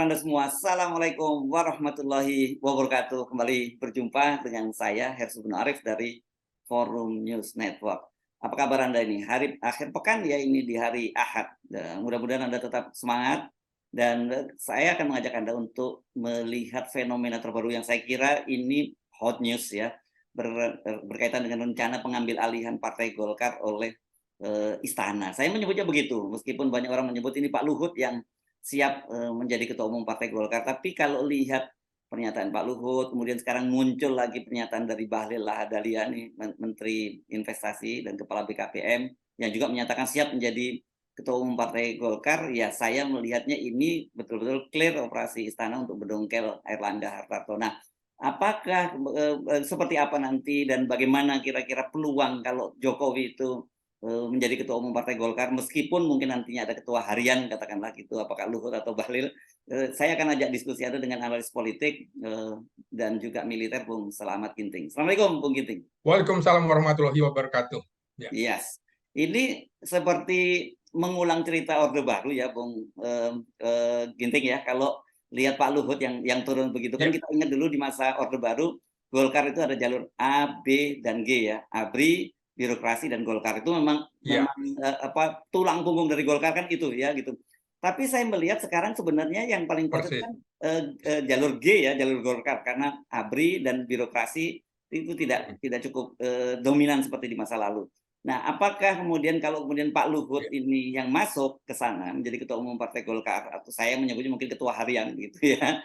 Anda semua? Assalamualaikum warahmatullahi wabarakatuh. Kembali berjumpa dengan saya, Hersud bin Arif dari Forum News Network. Apa kabar Anda ini? Hari akhir pekan ya, ini di hari Ahad. Mudah-mudahan Anda tetap semangat. Dan saya akan mengajak Anda untuk melihat fenomena terbaru yang saya kira ini hot news ya. Berkaitan dengan rencana pengambil alihan Partai Golkar oleh Istana. Saya menyebutnya begitu, meskipun banyak orang menyebut ini Pak Luhut yang siap menjadi ketua umum Partai Golkar. Tapi kalau lihat pernyataan Pak Luhut, kemudian sekarang muncul lagi pernyataan dari Bahlil Lahadalia nih, Menteri Investasi dan Kepala BKPM, yang juga menyatakan siap menjadi ketua umum Partai Golkar. Ya, saya melihatnya ini betul-betul clear operasi Istana untuk mendongkel Airlangga Hartarto. Nah, apakah seperti apa nanti dan bagaimana kira-kira peluang kalau Jokowi itu menjadi ketua umum Partai Golkar, meskipun mungkin nantinya ada ketua harian, katakanlah gitu, apakah Luhut atau Bahlil. Saya akan ajak diskusi Anda dengan analis politik dan juga militer, Bung Selamat Ginting. Assalamualaikum, Bung Ginting. Waalaikumsalam warahmatullahi wabarakatuh. Ya. Yes. Ini seperti mengulang cerita Orde Baru ya, Bung Ginting ya. Kalau lihat Pak Luhut yang turun begitu kan, kita ingat dulu di masa Orde Baru, Golkar itu ada jalur A, B, dan G ya. ABRI, birokrasi, dan Golkar itu memang tulang punggung dari Golkar kan itu ya gitu. Tapi saya melihat sekarang sebenarnya yang paling kuat kan jalur G ya, jalur Golkar, karena ABRI dan birokrasi itu tidak cukup dominan seperti di masa lalu. Nah, apakah kemudian kalau kemudian Pak Luhut ini yang masuk ke sana menjadi ketua umum Partai Golkar, atau saya menyebutnya mungkin ketua harian gitu ya,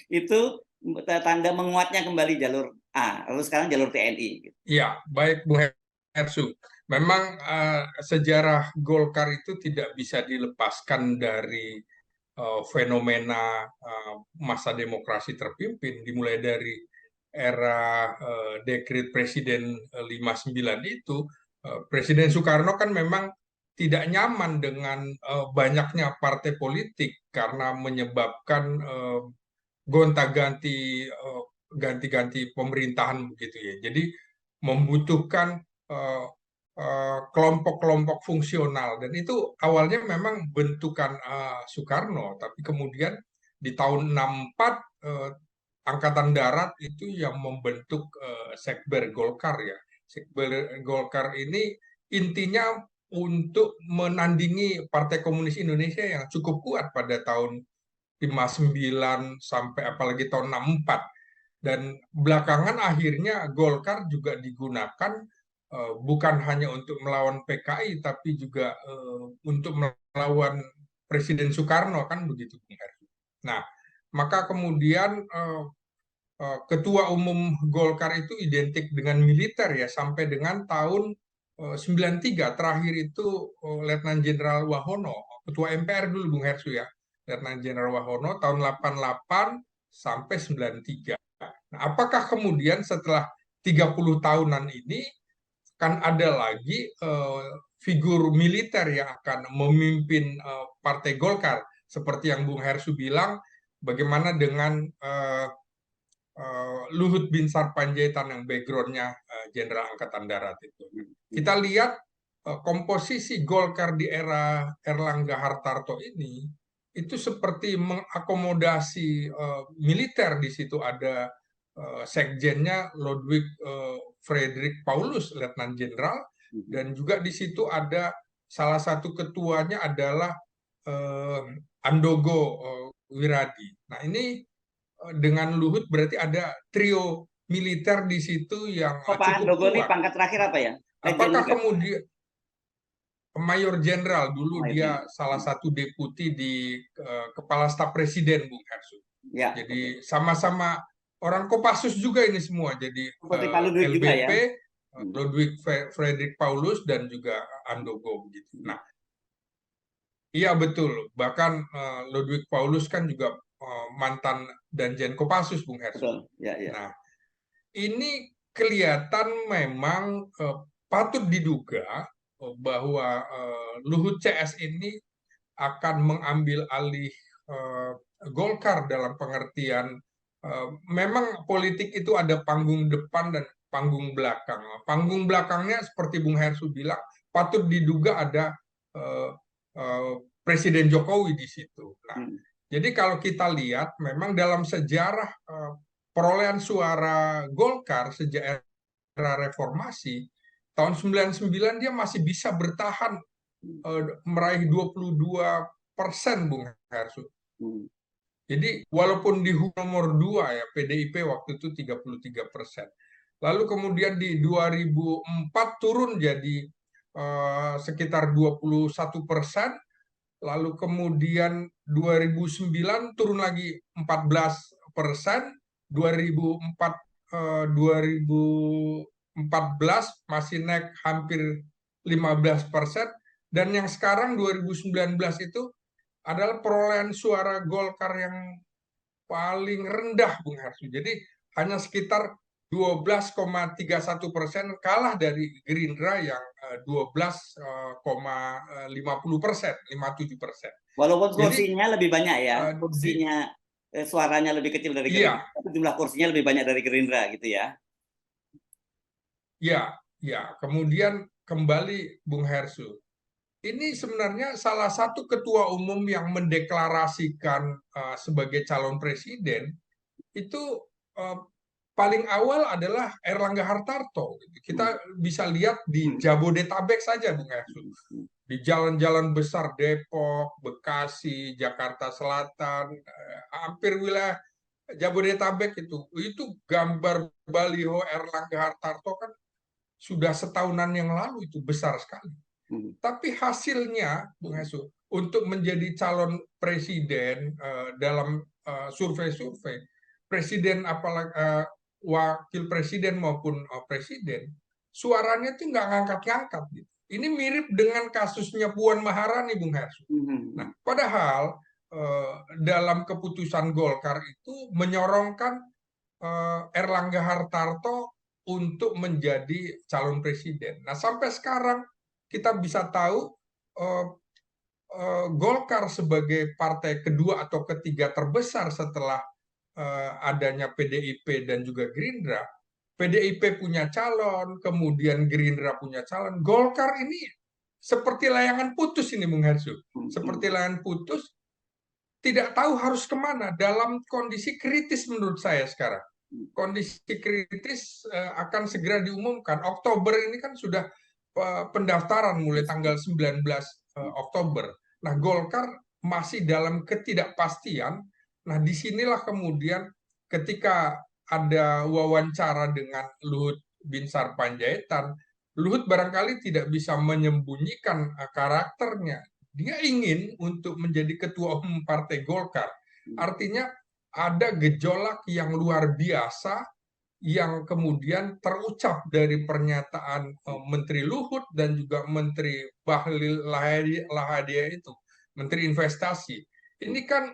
itu tanda menguatnya kembali jalur A, lalu sekarang jalur TNI. Iya, baik Bung Hersu. Memang sejarah Golkar itu tidak bisa dilepaskan dari fenomena masa demokrasi terpimpin, dimulai dari era dekret Presiden 59 itu. Presiden Soekarno kan memang tidak nyaman dengan banyaknya partai politik karena menyebabkan gonta-ganti ganti-ganti pemerintahan begitu ya. Jadi membutuhkan kelompok-kelompok fungsional, dan itu awalnya memang bentukan Soekarno, tapi kemudian di tahun 64 Angkatan Darat itu yang membentuk Sekber Golkar ya. Sekber Golkar ini intinya untuk menandingi Partai Komunis Indonesia yang cukup kuat pada tahun 59 sampai apalagi tahun 64. Dan belakangan akhirnya Golkar juga digunakan bukan hanya untuk melawan PKI, tapi juga untuk melawan Presiden Soekarno, kan begitu, Bung Heru. Nah, maka kemudian ketua umum Golkar itu identik dengan militer ya, sampai dengan tahun 93. Terakhir itu Letnan Jenderal Wahono, ketua MPR dulu, Bung Hersu ya. Letnan Jenderal Wahono tahun 88 sampai 93. Nah, apakah kemudian setelah 30 tahunan ini kan ada lagi figur militer yang akan memimpin Partai Golkar, seperti yang Bung Hersu bilang, bagaimana dengan Luhut bin Sarpanjaitan yang backgroundnya Jenderal Angkatan Darat itu. Kita lihat komposisi Golkar di era Airlangga Hartarto ini itu seperti mengakomodasi militer. Di situ ada sekjennya Ludwig Friedrich Paulus, Letnan Jenderal, dan juga di situ ada salah satu ketuanya adalah Andogo Wiradi. Nah, ini dengan Luhut berarti ada trio militer di situ yang Pak cukup Andogo ini kuat. pangkat terakhir apa ya? Apakah kemudian Mayor Jenderal dulu, dia salah satu deputi di Kepala Staf Presiden, Bung Hersu. Ya, jadi sama-sama orang Kopassus juga ini semua. Jadi LBP, Ludwig Friedrich Paulus, dan juga Andogo begitu. Nah, iya betul. Bahkan Ludwig Paulus kan juga mantan Danjen Kopassus, Bung Hersu. Nah, ini kelihatan memang patut diduga bahwa Luhut CS ini akan mengambil alih Golkar dalam pengertian memang politik itu ada panggung depan dan panggung belakang. Panggung belakangnya seperti Bung Hersu bilang, patut diduga ada Presiden Jokowi di situ. Nah, Jadi kalau kita lihat memang dalam sejarah perolehan suara Golkar sejak era reformasi tahun 99 dia masih bisa bertahan meraih 22%, Bung Hersu. Hmm. Jadi walaupun di nomor 2 ya PDIP waktu itu 33%. Lalu kemudian di 2004 turun jadi sekitar 21%. Lalu kemudian 2009 turun lagi 14%, 2014 masih naik hampir 15%, dan yang sekarang 2019 itu adalah perolehan suara Golkar yang paling rendah, Bung Harsu. Jadi hanya sekitar 12,31%, kalah dari Gerindra yang 12,50%, 57%. Walaupun Jadi kursinya lebih banyak ya, di, kursinya suaranya lebih kecil dari iya, Gerindra, tapi jumlah kursinya lebih banyak dari Gerindra gitu ya. ya, ya. Kemudian kembali Bung Hersu. Ini sebenarnya salah satu ketua umum yang mendeklarasikan sebagai calon presiden itu uh, paling awal adalah Erlangga Hartarto. Hmm. Kita bisa lihat di Hmm. Jabodetabek saja, Bung Ersu. Hmm. Di jalan-jalan besar Depok, Bekasi, Jakarta Selatan, hampir wilayah Jabodetabek itu gambar baliho Erlangga Hartarto kan sudah setahunan yang lalu, itu besar sekali. Hmm. Tapi hasilnya, Bung Hesu, untuk menjadi calon presiden dalam survei-survei, presiden apalagi wakil presiden maupun presiden, suaranya itu nggak ngangkat-ngangkat. Gitu. Ini mirip dengan kasusnya Puan Maharani, Bung Hesu. Nah, Hmm. padahal dalam keputusan Golkar itu menyorongkan Erlangga Hartarto untuk menjadi calon presiden. Nah, sampai sekarang kita bisa tahu uh, Golkar sebagai partai kedua atau ketiga terbesar setelah adanya PDIP dan juga Gerindra. PDIP punya calon, kemudian Gerindra punya calon. Golkar ini seperti layangan putus ini, Bung Hersu. Seperti layangan putus, tidak tahu harus kemana dalam kondisi kritis menurut saya sekarang. Kondisi kritis akan segera diumumkan. Oktober ini kan sudah pendaftaran mulai tanggal 19 Oktober. Nah, Golkar masih dalam ketidakpastian. Nah, disinilah kemudian ketika ada wawancara dengan Luhut Binsar Panjaitan, Luhut barangkali tidak bisa menyembunyikan karakternya. Dia ingin untuk menjadi ketua umum Partai Golkar. Artinya ada gejolak yang luar biasa yang kemudian terucap dari pernyataan Menteri Luhut dan juga Menteri Bahlil Lahadiah itu, Menteri Investasi. Ini kan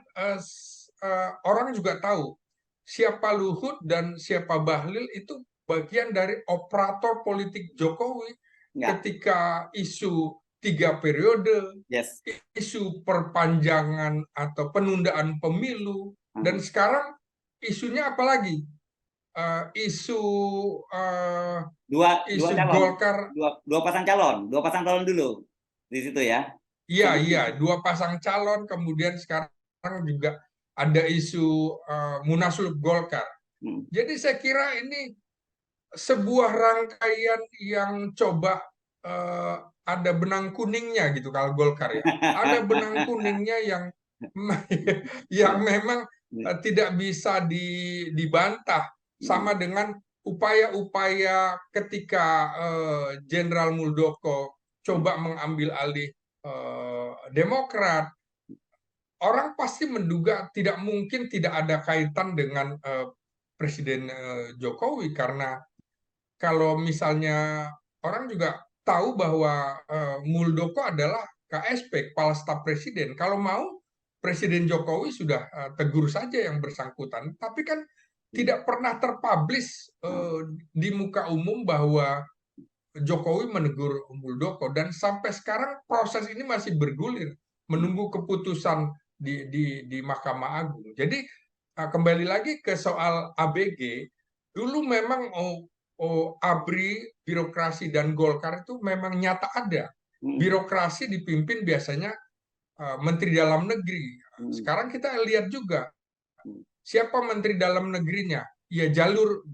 orang juga tahu siapa Luhut dan siapa Bahlil itu bagian dari operator politik Jokowi Ya, ketika isu 3 periode, yes. isu perpanjangan atau penundaan pemilu, dan Hmm. sekarang isunya apa lagi? Isu Dua isu calon, Golkar, dua pasang calon dulu di situ ya. iya Sebelum iya, 2 pasang calon, kemudian sekarang juga ada isu Munaslup Golkar. hmm. Jadi saya kira ini sebuah rangkaian yang coba ada benang kuningnya gitu kalau Golkar ya. Ada benang kuningnya yang yang memang tidak bisa dibantah, sama dengan upaya-upaya ketika Jenderal Muldoko coba mengambil alih Demokrat. Orang pasti menduga tidak mungkin tidak ada kaitan dengan Presiden Jokowi, karena kalau misalnya orang juga tahu bahwa Muldoko adalah KSP, Kepala Staf Presiden. Kalau mau Presiden Jokowi sudah tegur saja yang bersangkutan. Tapi kan tidak pernah terpublish di muka umum bahwa Jokowi menegur Muldoko, dan sampai sekarang proses ini masih bergulir menunggu keputusan di Mahkamah Agung. Jadi kembali lagi ke soal ABG, dulu memang ABRI, birokrasi dan Golkar itu memang nyata ada. Hmm. Birokrasi dipimpin biasanya Menteri Dalam Negeri, sekarang kita lihat juga Hmm. siapa Menteri Dalam Negerinya. Ya jalur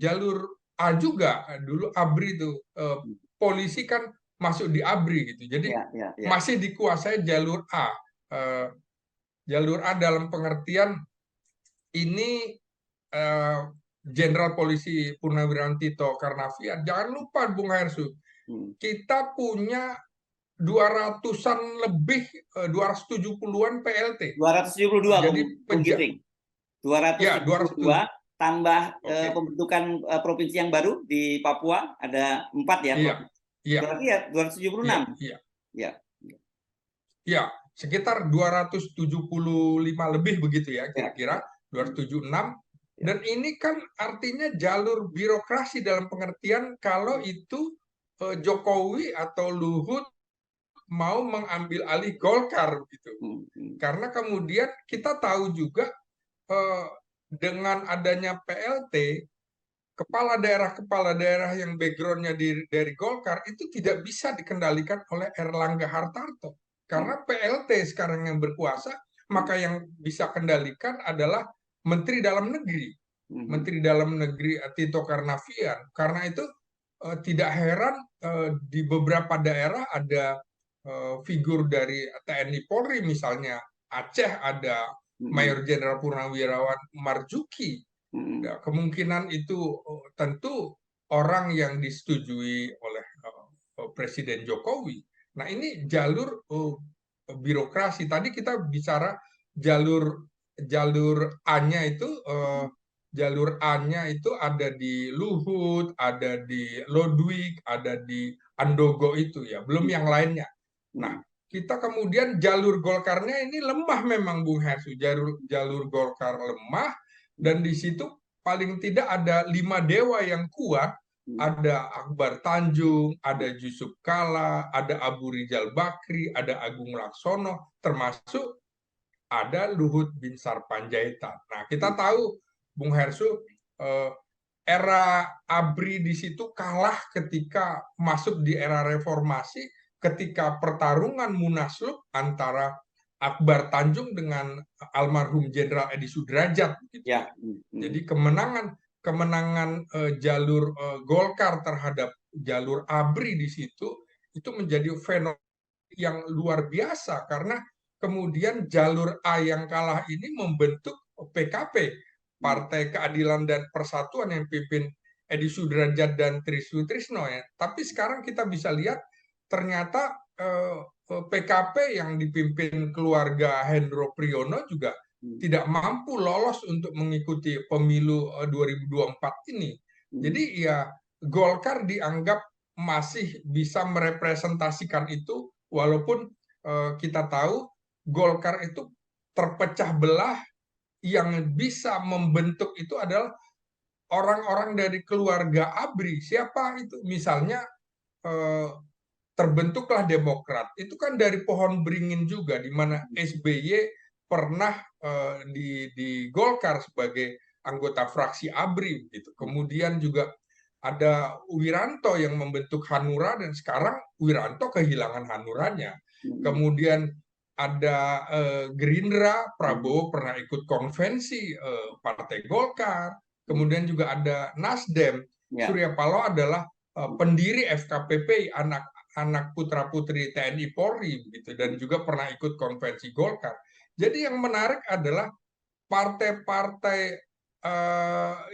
A juga dulu ABRI itu polisi kan masuk di ABRI gitu. Jadi Ya, ya, ya. masih dikuasai jalur A. Jalur A dalam pengertian ini Jenderal Polisi Purnawirawan Tito Karnavian. Jangan lupa Bung Hersu, kita punya 200-an lebih 270-an PLT. 272 Jadi Bung Giting. ya 272 tambah Oke. pembentukan provinsi yang baru di Papua ada 4 ya. Iya, iya, Berarti ya 276. iya, Ya. iya, sekitar 275 lebih begitu ya kira-kira, 276. Ya. Dan ini kan artinya jalur birokrasi dalam pengertian kalau itu Jokowi atau Luhut mau mengambil alih Golkar gitu. Karena kemudian kita tahu juga dengan adanya PLT, kepala daerah yang backgroundnya dari Golkar itu tidak bisa dikendalikan oleh Erlangga Hartarto. Karena PLT sekarang yang berkuasa, maka yang bisa kendalikan adalah Menteri Dalam Negeri. Menteri Dalam Negeri Tito Karnavian. Karena itu tidak heran di beberapa daerah ada figur dari TNI Polri, misalnya Aceh ada Mayor Jenderal Purnawirawan Marzuki. Nah, kemungkinan itu tentu orang yang disetujui oleh Presiden Jokowi. Nah, ini jalur birokrasi. Tadi kita bicara jalur A-nya itu jalur A-nya itu ada di Luhut, ada di Lodwig, ada di Andogo itu ya, belum yang lainnya. Nah, kita kemudian jalur Golkarnya ini lemah memang Bung Hersu, jalur Golkar lemah, dan di situ paling tidak ada 5 dewa yang kuat. Ada Akbar Tanjung, ada Yusuf Kala, ada Abu Rizal Bakri, ada Agung Laksono, termasuk ada Luhut bin Sarpanjaitan. Nah, kita tahu Bung Hersu era ABRI di situ kalah ketika masuk di era reformasi, ketika pertarungan Munaslup antara Akbar Tanjung dengan almarhum Jenderal Edi Sudrajat gitu. Ya. Jadi kemenangan jalur Golkar terhadap jalur ABRI di situ itu menjadi fenomena yang luar biasa karena kemudian jalur A yang kalah ini membentuk PKP, Partai Keadilan dan Persatuan, yang pimpin Edi Sudrajat dan Tri Sutrisno ya. Tapi sekarang kita bisa lihat ternyata PKP yang dipimpin keluarga Hendro Priyono juga tidak mampu lolos untuk mengikuti pemilu 2024 ini. Jadi ya Golkar dianggap masih bisa merepresentasikan itu, walaupun kita tahu Golkar itu terpecah belah, yang bisa membentuk itu adalah orang-orang dari keluarga ABRI. Siapa itu? Misalnya terbentuklah Demokrat. Itu kan dari pohon beringin juga, di mana SBY pernah di Golkar sebagai anggota fraksi ABRI gitu. Kemudian juga ada Wiranto yang membentuk Hanura, dan sekarang Wiranto kehilangan Hanuranya. Kemudian ada Gerindra, Prabowo pernah ikut konvensi Partai Golkar. Kemudian juga ada Nasdem, Surya Paloh adalah pendiri FKPP, anak putra-putri TNI Polri begitu, dan juga pernah ikut konvensi Golkar. Jadi yang menarik adalah partai-partai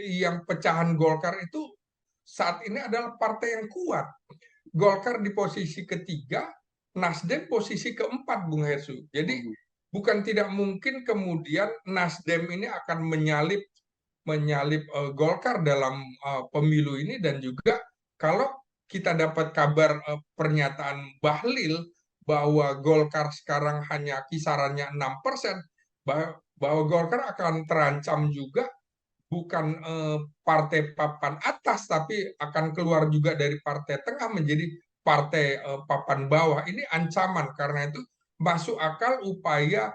yang pecahan Golkar itu saat ini adalah partai yang kuat. Golkar di posisi ketiga, Nasdem posisi keempat, Bung Hersu. Jadi bukan tidak mungkin kemudian Nasdem ini akan menyalip Golkar dalam pemilu ini. Dan juga kalau kita dapat kabar pernyataan Bahlil bahwa Golkar sekarang hanya kisarannya 6%, bahwa Golkar akan terancam juga, bukan partai papan atas, tapi akan keluar juga dari partai tengah menjadi partai papan bawah. Ini ancaman, karena itu masuk akal upaya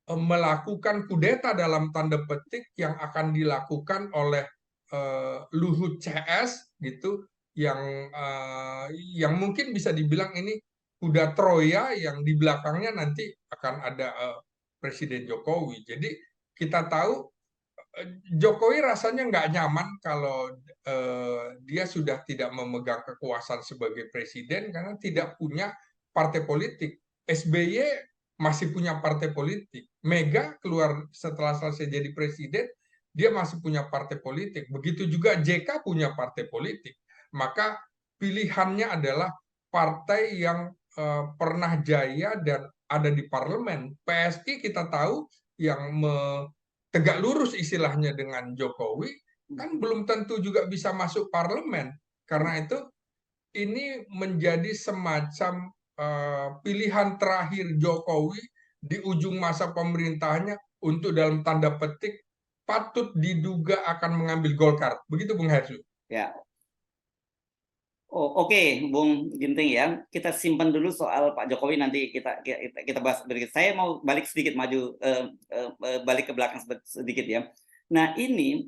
melakukan kudeta dalam tanda petik yang akan dilakukan oleh Luhut CS gitu, yang mungkin bisa dibilang ini kuda Troya, yang di belakangnya nanti akan ada Presiden Jokowi. Jadi kita tahu Jokowi rasanya nggak nyaman kalau dia sudah tidak memegang kekuasaan sebagai presiden karena tidak punya partai politik. SBY masih punya partai politik. Mega keluar setelah selesai jadi presiden, dia masih punya partai politik. Begitu juga JK punya partai politik. Maka pilihannya adalah partai yang pernah jaya dan ada di parlemen. PSI kita tahu yang tegak lurus istilahnya dengan Jokowi, kan belum tentu juga bisa masuk parlemen. Karena itu ini menjadi semacam pilihan terakhir Jokowi di ujung masa pemerintahnya untuk dalam tanda petik patut diduga akan mengambil Golkar. Begitu Bung Hersu. Ya. Oh, oke, Bung Ginting ya. Kita simpan dulu soal Pak Jokowi, nanti kita bahas sedikit. Saya mau balik sedikit maju, balik ke belakang sedikit ya. Nah, ini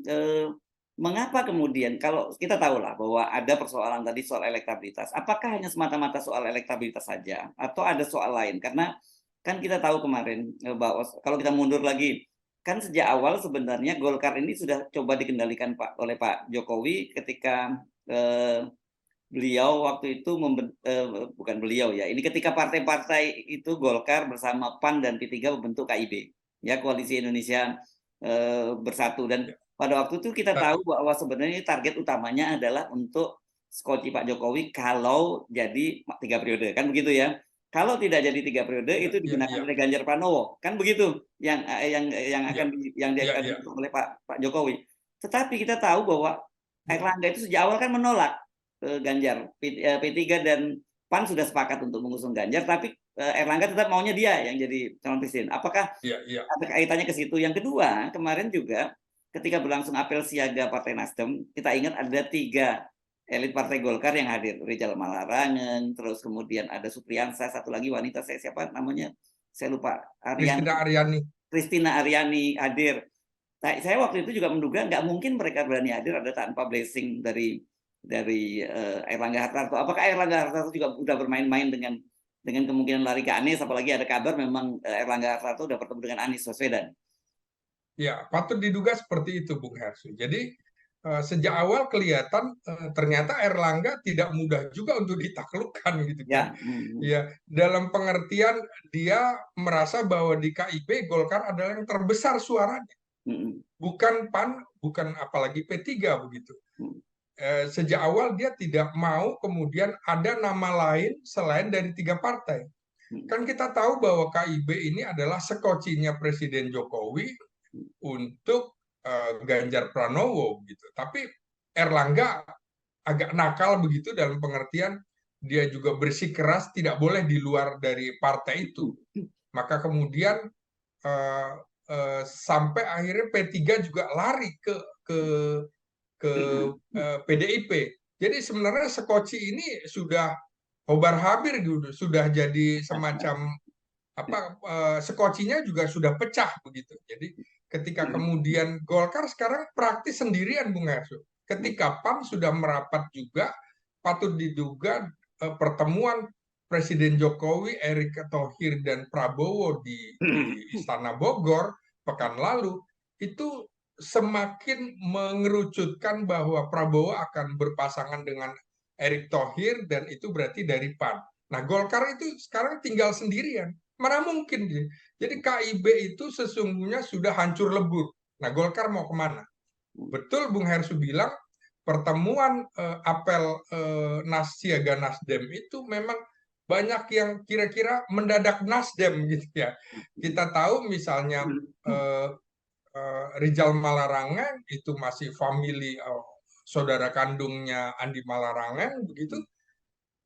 mengapa kemudian kalau kita tahu lah bahwa ada persoalan tadi soal elektabilitas. Apakah hanya semata-mata soal elektabilitas saja atau ada soal lain? Karena kan kita tahu kemarin bahwa kalau kita mundur lagi, kan sejak awal sebenarnya Golkar ini sudah coba dikendalikan oleh Pak Jokowi ketika beliau waktu itu bukan beliau ya, ini ketika partai-partai itu Golkar bersama PAN dan P3 membentuk KIB, ya, Koalisi Indonesia Bersatu. Dan pada waktu itu kita tahu bahwa sebenarnya target utamanya adalah untuk skoci Pak Jokowi kalau jadi 3 periode, kan begitu ya. Kalau tidak jadi 3 periode itu digunakan oleh Ganjar Pranowo, kan begitu yang akan yang diajukan oleh Pak Jokowi. Tetapi kita tahu bahwa Erlangga itu sejak awal kan menolak Ganjar. P3 dan PAN sudah sepakat untuk mengusung Ganjar, tapi Erlangga tetap maunya dia yang jadi calon presiden. Apakah ada kaitannya ke situ? Yang kedua, kemarin juga ketika berlangsung apel siaga Partai Nasdem, kita ingat ada 3 elit Partai Golkar yang hadir. Rijal Malarangeng, terus kemudian ada Supriyansa, satu lagi wanita, saya siapa namanya? Saya lupa. Christina Aryani hadir. Saya waktu itu juga menduga nggak mungkin mereka berani hadir ada tanpa blessing dari Erlangga Hartarto. Apakah Erlangga Hartarto juga sudah bermain-main dengan kemungkinan lari ke Anies, apalagi ada kabar memang Erlangga Hartarto sudah bertemu dengan Anies Baswedan. Ya, patut diduga seperti itu Bung Hersu. Jadi sejak awal kelihatan ternyata Erlangga tidak mudah juga untuk ditaklukkan gitu kan. Ya, dalam pengertian dia merasa bahwa di KIB Golkar adalah yang terbesar suaranya. Bukan PAN, bukan apalagi P3 begitu. Sejak awal dia tidak mau kemudian ada nama lain selain dari 3 partai. Kan kita tahu bahwa KIB ini adalah sekocinya Presiden Jokowi untuk Ganjar Pranowo gitu. Tapi Erlangga agak nakal begitu dalam pengertian dia juga bersikeras tidak boleh di luar dari partai itu. Maka kemudian sampai akhirnya P3 juga lari ke PDIP. Jadi sebenarnya sekoci ini sudah hobar-habir gitu, sudah jadi semacam sekocinya juga sudah pecah begitu. Jadi ketika kemudian Golkar sekarang praktis sendirian Bung Hersu. Ketika PAN sudah merapat juga, patut diduga pertemuan Presiden Jokowi, Erick Thohir dan Prabowo di Istana Bogor pekan lalu itu semakin mengerucutkan bahwa Prabowo akan berpasangan dengan Erick Thohir dan itu berarti dari PAN. Nah, Golkar itu sekarang tinggal sendirian. Mana mungkin dia. Jadi KIB itu sesungguhnya sudah hancur lebur. Nah, Golkar mau kemana? Betul Bung Hersu bilang, pertemuan apel siaga Nasdem itu memang banyak yang kira-kira mendadak Nasdem gitu ya. Kita tahu misalnya Rijal Malarangeng itu masih famili saudara kandungnya Andi Malarangeng begitu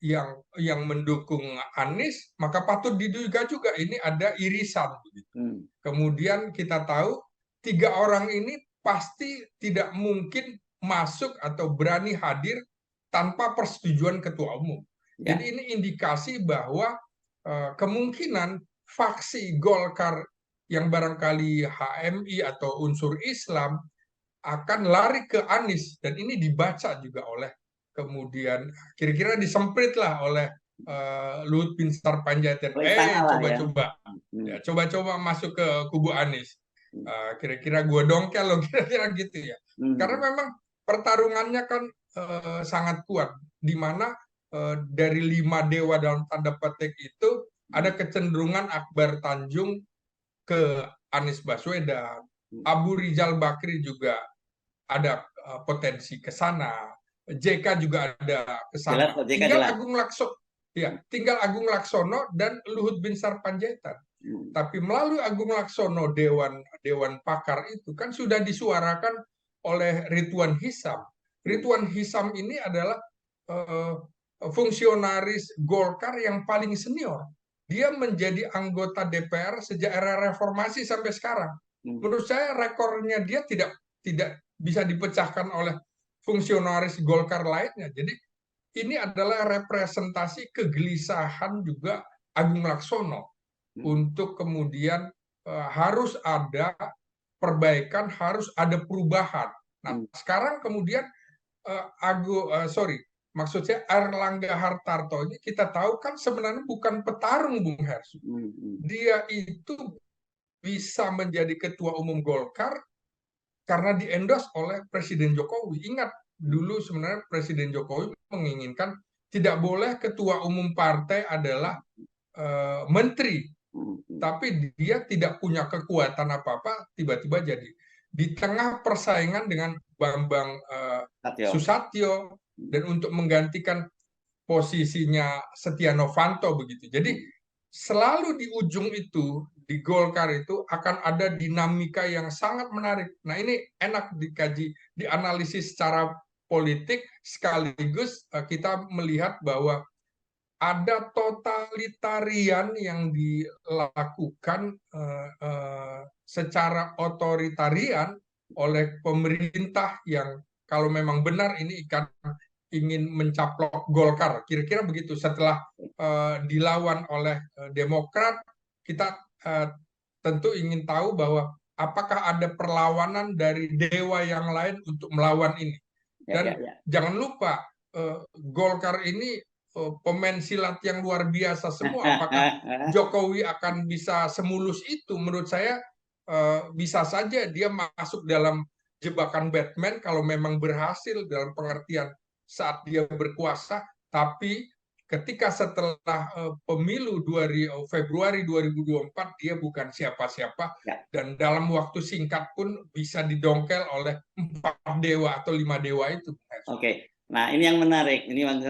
yang mendukung Anies, maka patut diduga juga ini ada irisan begitu. Kemudian kita tahu 3 orang ini pasti tidak mungkin masuk atau berani hadir tanpa persetujuan ketua umum. Jadi ini indikasi bahwa kemungkinan faksi Golkar yang barangkali HMI atau unsur Islam akan lari ke Anies, dan ini dibaca juga oleh kemudian kira-kira disemprit lah oleh Luhut Binsar Panjaitan. Coba-coba Ya, coba-coba masuk ke kubu Anies. Kira-kira gue dongkel loh, kira-kira gitu ya. Karena memang pertarungannya kan sangat kuat, di mana dari 5 dewa dalam tanda petik itu ada kecenderungan Akbar Tanjung ke Anies Baswedan, Abu Rizal Bakri juga ada potensi ke sana, JK juga ada ke Jelas, sana. OJK jelas. Tinggal Agung Laksono dan Luhut Binsar Panjaitan. Tapi melalui Agung Laksono, Dewan Pakar itu kan sudah disuarakan oleh Ridwan Hisam. Ridwan Hisam ini adalah fungsionaris Golkar yang paling senior. Dia menjadi anggota DPR sejak era reformasi sampai sekarang. Menurut saya rekornya dia tidak bisa dipecahkan oleh fungsionaris Golkar lainnya. Jadi ini adalah representasi kegelisahan juga Agung Laksono untuk kemudian harus ada perbaikan, harus ada perubahan. Nah, sekarang kemudian maksud saya Erlangga Hartarto ini kita tahu kan sebenarnya bukan petarung, Bung Hersu. Dia itu bisa menjadi ketua umum Golkar karena diendos oleh Presiden Jokowi. Ingat, dulu sebenarnya Presiden Jokowi menginginkan tidak boleh ketua umum partai adalah menteri, tapi dia tidak punya kekuatan apa-apa, tiba-tiba jadi. Di tengah persaingan dengan Bambang Susatyo, dan untuk menggantikan posisinya Setia Novanto begitu. Jadi selalu di ujung itu, di Golkar itu akan ada dinamika yang sangat menarik. Nah, ini enak dikaji, dianalisis secara politik, sekaligus kita melihat bahwa ada totalitarian yang dilakukan secara otoritarian oleh pemerintah yang kalau memang benar ini ingin mencaplok Golkar, kira-kira begitu. Setelah dilawan oleh Demokrat, kita tentu ingin tahu bahwa apakah ada perlawanan dari dewa yang lain untuk melawan ini. Dan jangan lupa Golkar ini pemain silat yang luar biasa semua. Apakah Jokowi akan bisa semulus itu? Menurut saya bisa saja dia masuk dalam jebakan Batman kalau memang berhasil dalam pengertian saat dia berkuasa. Tapi ketika setelah pemilu Februari 2024 dia bukan siapa-siapa, dan dalam waktu singkat pun bisa didongkel oleh 4 dewa atau 5 dewa itu. Oke. Nah, ini yang menarik. Ini yang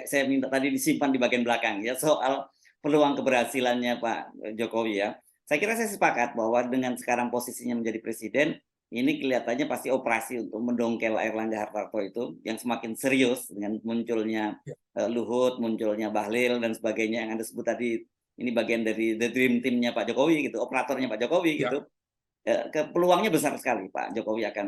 saya minta tadi disimpan di bagian belakang ya, soal peluang keberhasilannya Pak Jokowi ya. Saya kira saya sepakat bahwa dengan sekarang posisinya menjadi presiden, ini kelihatannya pasti operasi untuk mendongkel Erlangga Hartarto itu yang semakin serius dengan munculnya Luhut, munculnya Bahlil dan sebagainya yang Anda sebut tadi. Ini bagian dari the dream team-nya Pak Jokowi gitu, operatornya Pak Jokowi gitu. Peluangnya besar sekali Pak Jokowi akan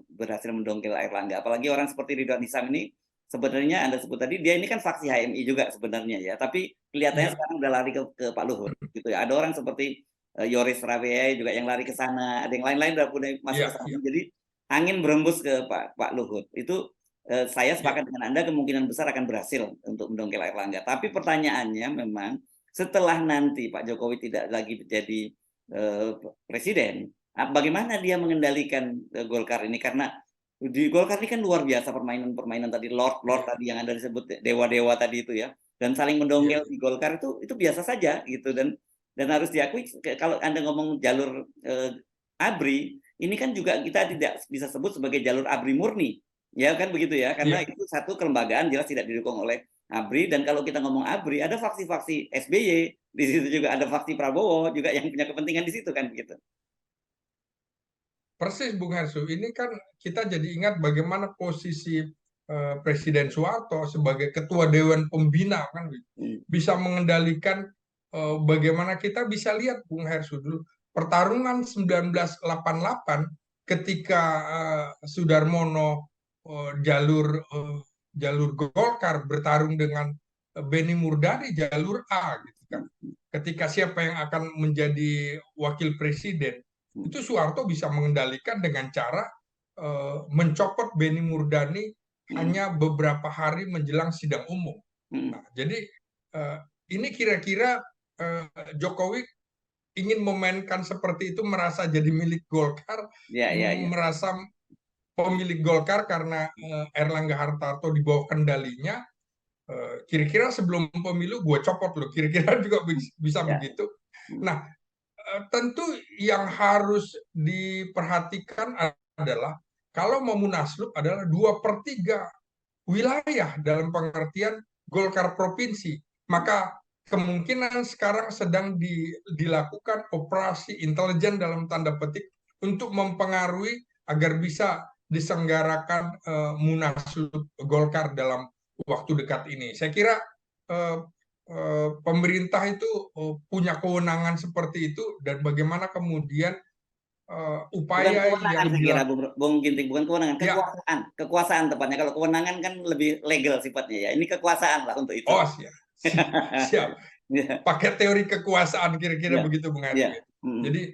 berhasil mendongkel Erlangga. Apalagi orang seperti Ridwan Hisam ini sebenarnya Anda sebut tadi dia ini kan faksi HMI juga sebenarnya ya, tapi kelihatannya sekarang udah lari ke Pak Luhut gitu ya. Ada orang seperti Yoris Raweai juga yang lari ke sana, ada yang lain-lain udah punya masuk ke sana. Jadi angin berembus ke Pak Luhut. Itu saya sepakat dengan Anda, kemungkinan besar akan berhasil untuk mendongkel Erlangga. Tapi pertanyaannya memang setelah nanti Pak Jokowi tidak lagi menjadi presiden, bagaimana dia mengendalikan Golkar ini? Karena di Golkar ini kan luar biasa permainan tadi, Lord tadi yang Anda disebut dewa-dewa tadi itu ya, dan saling mendongkel di Golkar itu biasa saja gitu, dan harus diakui kalau Anda ngomong jalur ABRI ini kan juga kita tidak bisa sebut sebagai jalur ABRI murni, ya kan begitu ya, karena itu satu kelembagaan jelas tidak didukung oleh ABRI, dan kalau kita ngomong ABRI ada faksi-faksi SBY, di situ juga ada faksi Prabowo juga yang punya kepentingan di situ kan begitu. Persis Bung Hersu, ini kan kita jadi ingat bagaimana posisi Presiden Soeharto sebagai ketua Dewan Pembina kan bisa mengendalikan bagaimana kita bisa lihat Bung Hersu dulu pertarungan 1988 ketika Sudarmono jalur Golkar bertarung dengan Benny Murdani jalur A gitu kan. Ketika siapa yang akan menjadi wakil presiden, itu Soeharto bisa mengendalikan dengan cara mencopot Benny Murdani hanya beberapa hari menjelang sidang umum. Nah, jadi ini kira-kira Jokowi ingin memainkan seperti itu, merasa jadi milik Golkar, Ya, ya, ya. merasa pemilik Golkar karena Erlangga Hartarto di bawah kendalinya. Kira-kira sebelum pemilu gue copot loh, kira-kira juga bisa Ya. begitu. Nah, tentu yang harus diperhatikan adalah kalau mau munaslup adalah 2/3 wilayah dalam pengertian Golkar provinsi. Maka kemungkinan sekarang sedang dilakukan operasi intelijen dalam tanda petik untuk mempengaruhi agar bisa diselenggarakan munaslup Golkar dalam waktu dekat ini. Saya kira pemerintah itu punya kewenangan seperti itu, dan bagaimana kemudian Bukan upaya kewenangan yang saya kira, dilakukan. Bung Ginting, bukan kewenangan, Ya, kekuasaan tepatnya. Kalau kewenangan kan lebih legal sifatnya ya. Ini kekuasaan lah untuk itu. oh siap, siap. Ya, Pakai teori kekuasaan kira-kira ya, begitu, Bung ya. Hersik. Jadi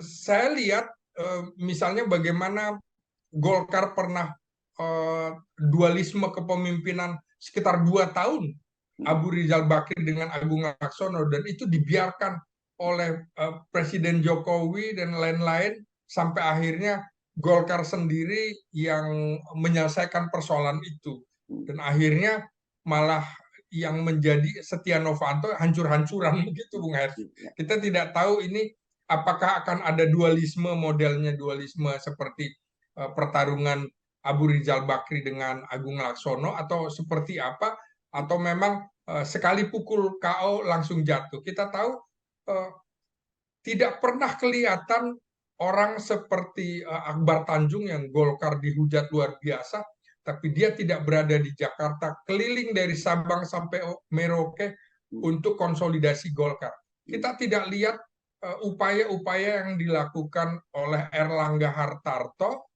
saya lihat misalnya bagaimana Golkar pernah dualisme kepemimpinan sekitar 2 tahun, Abu Rizal Bakri dengan Agung Laksono, dan itu dibiarkan oleh Presiden Jokowi dan lain-lain sampai akhirnya Golkar sendiri yang menyelesaikan persoalan itu, dan akhirnya malah yang menjadi Setia Novanto hancur-hancuran begitu, Bung Hers. Kita tidak tahu ini apakah akan ada dualisme, modelnya dualisme seperti pertarungan Abu Rizal Bakri dengan Agung Laksono, atau seperti apa, atau memang sekali pukul KO langsung jatuh. Kita tahu tidak pernah kelihatan orang seperti Akbar Tanjung yang Golkar dihujat luar biasa, tapi dia tidak berada di Jakarta, keliling dari Sabang sampai Merauke untuk konsolidasi Golkar. Kita tidak lihat upaya-upaya yang dilakukan oleh Erlangga Hartarto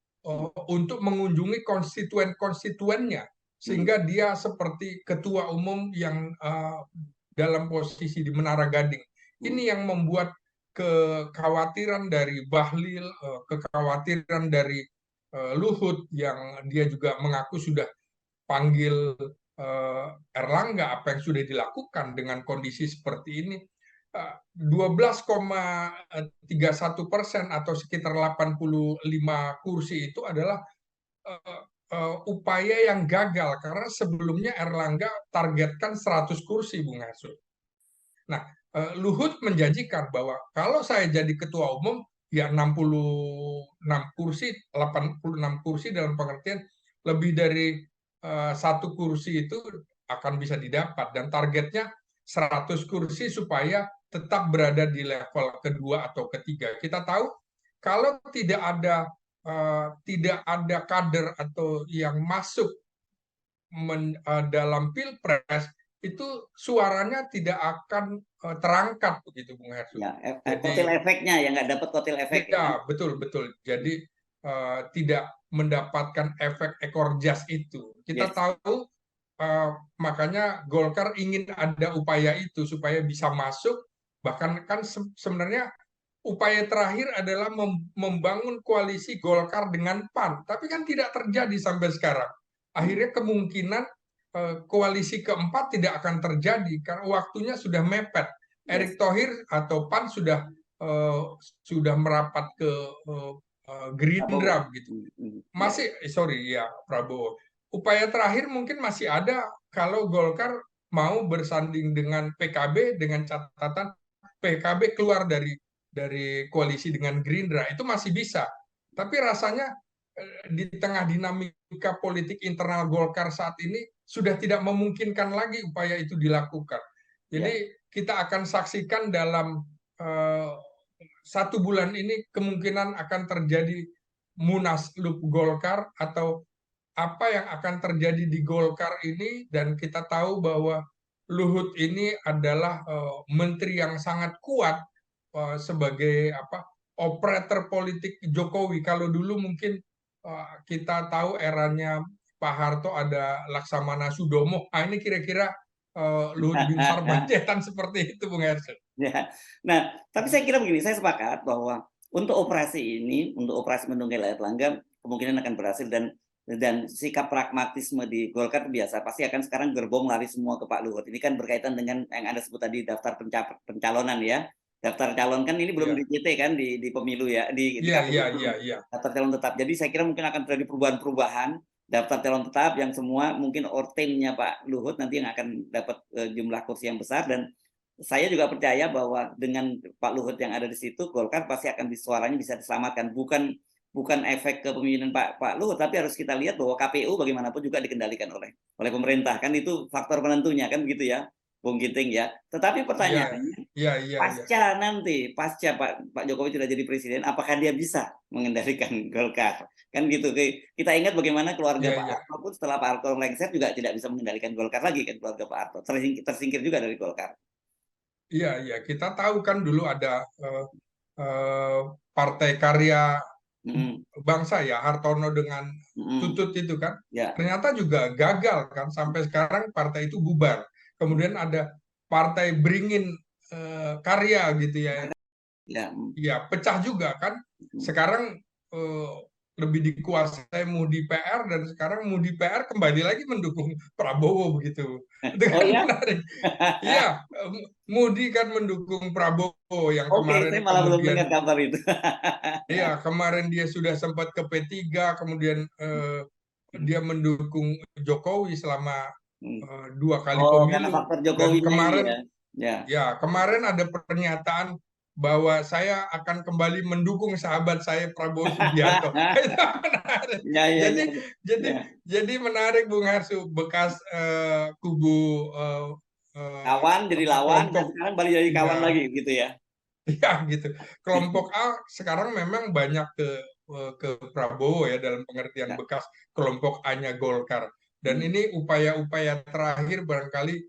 untuk mengunjungi konstituen-konstituennya, sehingga dia seperti ketua umum yang dalam posisi di Menara Gading. Ini yang membuat kekhawatiran dari Bahlil, kekhawatiran dari Luhut yang dia juga mengaku sudah panggil Erlangga, apa yang sudah dilakukan dengan kondisi seperti ini. 12,31% atau sekitar 85 kursi itu adalah upaya yang gagal, karena sebelumnya Erlangga targetkan 100 kursi, Bung Hasul. Nah, Luhut menjanjikan bahwa kalau saya jadi ketua umum, ya 66 kursi, 86 kursi dalam pengertian lebih dari satu kursi itu akan bisa didapat, dan targetnya 100 kursi supaya tetap berada di level kedua atau ketiga. Kita tahu kalau tidak ada kader atau yang masuk dalam pilpres, itu suaranya tidak akan terangkat begitu, Bung Hersu. Ya, kotil Jadi efeknya ya, nggak dapat kotil efek ya kan? ya, betul betul. Jadi tidak mendapatkan efek ekor jas itu. Kita Yes. tahu makanya Golkar ingin ada upaya itu supaya bisa masuk. Bahkan kan sebenarnya upaya terakhir adalah membangun koalisi Golkar dengan PAN, tapi kan tidak terjadi sampai sekarang. Akhirnya kemungkinan koalisi keempat tidak akan terjadi karena waktunya sudah mepet. Yes. Erick Thohir atau PAN sudah merapat ke Gerindra begitu. Masih sorry ya, Prabowo. Upaya terakhir mungkin masih ada kalau Golkar mau bersanding dengan PKB, dengan catatan PKB keluar dari koalisi dengan Gerindra, itu masih bisa. Tapi rasanya di tengah dinamika politik internal Golkar saat ini sudah tidak memungkinkan lagi upaya itu dilakukan. Jadi kita akan saksikan dalam 1 bulan ini kemungkinan akan terjadi munaslup Golkar, atau apa yang akan terjadi di Golkar ini. Dan kita tahu bahwa Luhut ini adalah menteri yang sangat kuat sebagai operator politik Jokowi. Kalau dulu mungkin kita tahu eranya Pak Harto ada Laksamana Sudomo. Nah, ini kira-kira Luhut bin Sarpanjaitan seperti itu, Bung Hersen. Ya. Nah, tapi saya kira begini, saya sepakat bahwa untuk operasi ini, untuk operasi menunggangi Erlangga kemungkinan akan berhasil, dan dan sikap pragmatisme di Golkar biasa pasti akan sekarang gerbong lari semua ke Pak Luhut. Ini kan berkaitan dengan yang Anda sebut tadi daftar pencalonan ya. Daftar calon kan ini belum Iya, di CT kan di pemilu ya, di iya, KPU iya, belum. iya, iya. Daftar calon tetap. Jadi saya kira mungkin akan terjadi perubahan-perubahan daftar calon tetap yang semua mungkin timnya Pak Luhut nanti yang akan dapat jumlah kursi yang besar, dan saya juga percaya bahwa dengan Pak Luhut yang ada di situ Golkar pasti akan suaranya bisa diselamatkan, bukan efek kepemimpinan Pak Luhut, tapi harus kita lihat bahwa KPU bagaimanapun juga dikendalikan oleh pemerintah, kan itu faktor penentunya kan begitu ya, Bung Ginting ya. Tetapi Iya, pertanyaannya, iya, iya, iya. pasca Pak Jokowi sudah jadi presiden, apakah dia bisa mengendalikan Golkar? Kan gitu. Kita ingat bagaimana keluarga Iya, Pak iya. Harto pun setelah Pak Harto lengser juga tidak bisa mengendalikan Golkar lagi kan, keluarga Pak Harto tersingkir juga dari Golkar. Iya, iya. Kita tahu kan dulu ada eh, Partai Karya Mm, Bangsa ya, Hartono dengan mm, Tutut itu kan. ya, Ternyata juga gagal kan, sampai sekarang partai itu bubar. Kemudian ada Partai Beringin Karya gitu ya. ya, Ya, pecah juga kan. Sekarang eh, lebih dikuasai Mudi PR, dan sekarang Mudi PR kembali lagi mendukung Prabowo begitu. Itu oh kan ya. menarik. Iya, Mudi kan mendukung Prabowo yang Oke, saya kemarin malah belum kemudian, dengar kabar itu. iya, kemarin dia sudah sempat ke P3, kemudian dia mendukung Jokowi selama dua kali Oh, karena pemilu, faktor dan Jokowinya ini kemarin, ya. Ya. ya, kemarin ada pernyataan bahwa saya akan kembali mendukung sahabat saya Prabowo Subianto. Itu menarik. Ya, ya, Jadi, ya, jadi, ya. jadi menarik, Bung Harsu, bekas kubu Kawan jadi apa, lawan dan kelompok, sekarang balik jadi kawan ya, lagi gitu ya. ya gitu. Kelompok A sekarang memang banyak ke Prabowo ya, dalam pengertian Ya. bekas kelompok A-nya Golkar. Dan Hmm. ini upaya-upaya terakhir barangkali,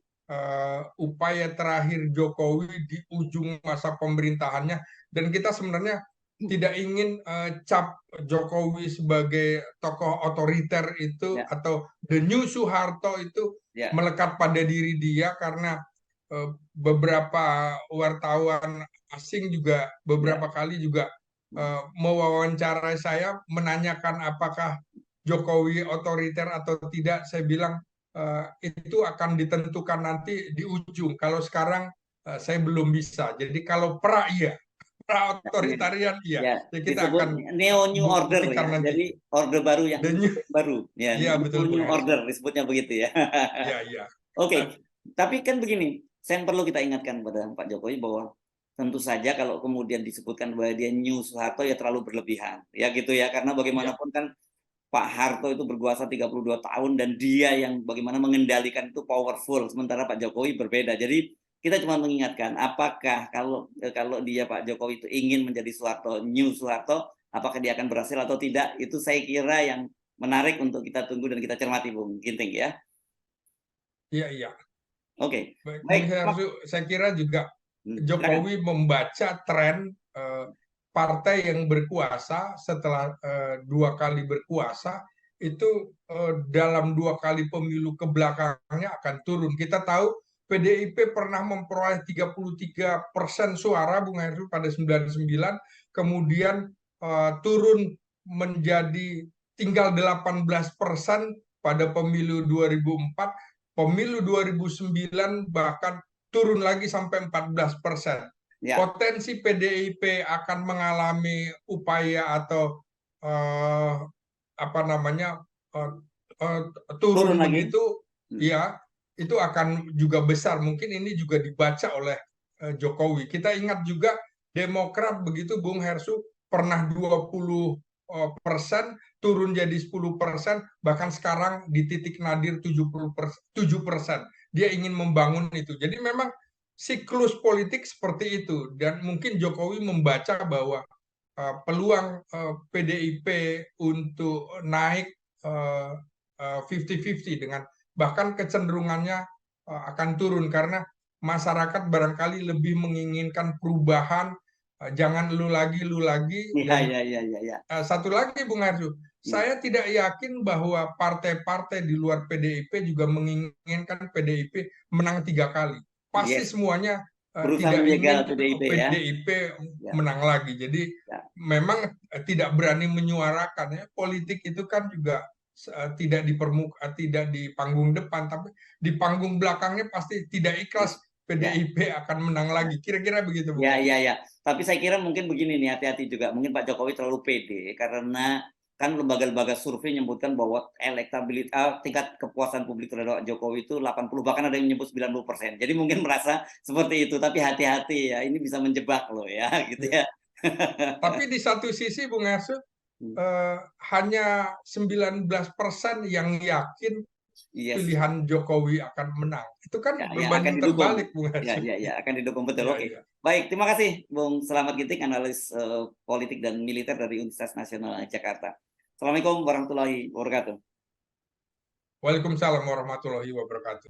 upaya terakhir Jokowi di ujung masa pemerintahannya, dan kita sebenarnya tidak ingin cap Jokowi sebagai tokoh otoriter itu, Ya, atau the new Soeharto itu ya. melekat pada diri dia, karena beberapa wartawan asing juga Ya. beberapa kali juga mewawancarai saya, menanyakan apakah Jokowi otoriter atau tidak. Saya bilang itu akan ditentukan nanti di ujung. Kalau sekarang saya belum bisa. Jadi kalau iya, pra otoritarian iya. Ya, Ya kita disebut akan neo new order buktikan ya. nanti. Jadi orde baru yang Dan baru ya, iya, neo betul, Bung new Hersu. order disebutnya begitu ya. Iya, iya. Oke, tapi kan begini, yang perlu kita ingatkan pada Pak Jokowi bahwa tentu saja kalau kemudian disebutkan bahwa dia new Soeharto ya terlalu berlebihan. Ya gitu ya, karena Iya, bagaimanapun kan Pak Harto itu berkuasa 32 tahun dan dia yang bagaimana mengendalikan itu powerful, sementara Pak Jokowi berbeda. Jadi kita cuma mengingatkan apakah kalau dia Pak Jokowi itu ingin menjadi Soeharto, new Soeharto, apakah dia akan berhasil atau tidak? Itu saya kira yang menarik untuk kita tunggu dan kita cermati, Bung Ginting ya. iya, iya. Oke, Baik, Bung baik. Hersu, saya kira juga Silakan. Jokowi membaca tren partai yang berkuasa setelah dua kali berkuasa itu, dalam dua kali pemilu kebelakangnya akan turun. Kita tahu PDIP pernah memperoleh 33% suara, Bung Hersu, pada 99, kemudian turun menjadi tinggal 18% pada pemilu 2004, pemilu 2009 bahkan turun lagi sampai 14%. Ya, Potensi PDIP akan mengalami upaya atau eh, apa namanya, eh, eh, turun turun lagi. begitu, Hmm. ya, itu akan juga besar. Mungkin ini juga dibaca oleh Jokowi. Kita ingat juga Demokrat begitu, Bung Hersu, pernah 20% turun jadi 10%, bahkan sekarang di titik nadir 7%. Dia ingin membangun itu. Jadi memang siklus politik seperti itu, dan mungkin Jokowi membaca bahwa peluang PDIP untuk naik 50-50, dengan bahkan kecenderungannya akan turun, karena masyarakat barangkali lebih menginginkan perubahan, jangan lu lagi, lu lagi. Ya, Dan ya, ya, ya, ya. satu lagi, Bung Arju, Hmm. saya tidak yakin bahwa partai-partai di luar PDIP juga menginginkan PDIP menang 3 kali. Pasti Yes, semuanya berusaha tidak menjegal ingin PDIP ya. PDIP Ya, menang lagi. Jadi ya. memang tidak berani menyuarakan ya. Politik itu kan juga tidak di tidak di panggung depan, tapi di panggung belakangnya pasti tidak ikhlas Ya, PDIP akan menang lagi. Kira-kira begitu, Bung ya, Ernest. ya, ya. Tapi saya kira mungkin begini nih, hati-hati juga. Mungkin Pak Jokowi terlalu pede karena kan lembaga-lembaga survei menyebutkan bahwa elektabilitas tingkat kepuasan publik terhadap Jokowi itu 80, bahkan ada yang menyebut 90%. Jadi mungkin merasa seperti itu, tapi hati-hati ya, ini bisa menjebak loh ya, gitu Ya. ya. Tapi di satu sisi, Bung Ernest, Hmm, hanya 19% yang yakin yes, pilihan Jokowi akan menang. Itu kan ya, yang akan berbanding didukung. terbalik, Bung Ya, Ernest. ya, ya, akan didukung betul. Iya, Oke. iya. Baik, terima kasih Bung Selamat Ginting, analis politik dan militer dari Universitas Nasional Jakarta. Assalamualaikum warahmatullahi wabarakatuh. Waalaikumsalam warahmatullahi wabarakatuh.